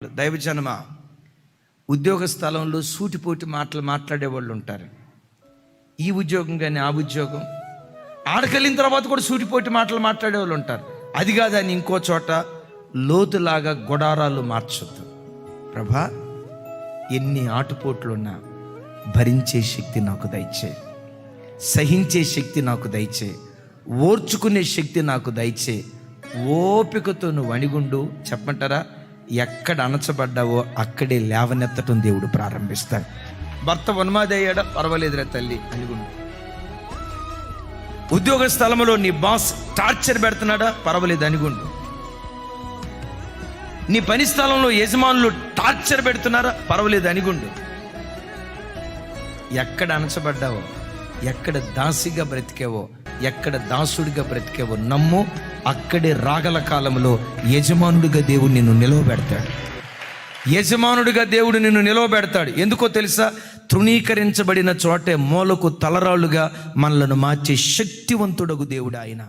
దైవజనమా, ఉద్యోగ స్థలంలో సూటిపోటి మాటలు మాట్లాడే వాళ్ళు ఉంటారు. ఈ ఉద్యోగం కానీ ఆ ఉద్యోగం ఆడకెళ్ళిన తర్వాత కూడా సూటిపోటి మాటలు మాట్లాడే వాళ్ళు ఉంటారు. అది కాదని ఇంకో చోట లోతులాగా గుడారాలు మార్చొద్దు. ప్రభా, ఎన్ని ఆటుపోట్లున్నా భరించే శక్తి నాకు దయచే, సహించే శక్తి నాకు దయచే, ఓర్చుకునే శక్తి నాకు దయచే. ఓపికతో నువ్వు అణిగుండు. చెప్పంటారా, ఎక్కడ అణచబడ్డావో అక్కడే లేవనెత్తటం దేవుడు ప్రారంభిస్తాడు. భర్త ఉన్మాది అయ్యాడా, పర్వాలేదురా తల్లి అణిగుండు. ఉద్యోగ స్థలంలో నీ బాస్ టార్చర్ పెడుతున్నాడా, పర్వాలేదు అణిగుండు. నీ పని స్థలంలో యజమానులు టార్చర్ పెడుతున్నారా, పర్వాలేదు అణిగుండు. ఎక్కడ అణచబడ్డావో, ఎక్కడ దాసిగా బ్రతికేవో, ఎక్కడ దాసుడిగా బ్రతికేవో నమ్ము, అక్కడే రాగల కాలంలో యజమానుడిగా దేవుడు నిన్ను నిలవబెడతాడు. యజమానుడిగా దేవుడు నిన్ను నిలవబెడతాడు. ఎందుకో తెలుసా? తృణీకరించబడిన చోటే మూలకు తలరాళ్ళుగా మనలను మార్చే శక్తివంతుడగు దేవుడు ఆయన.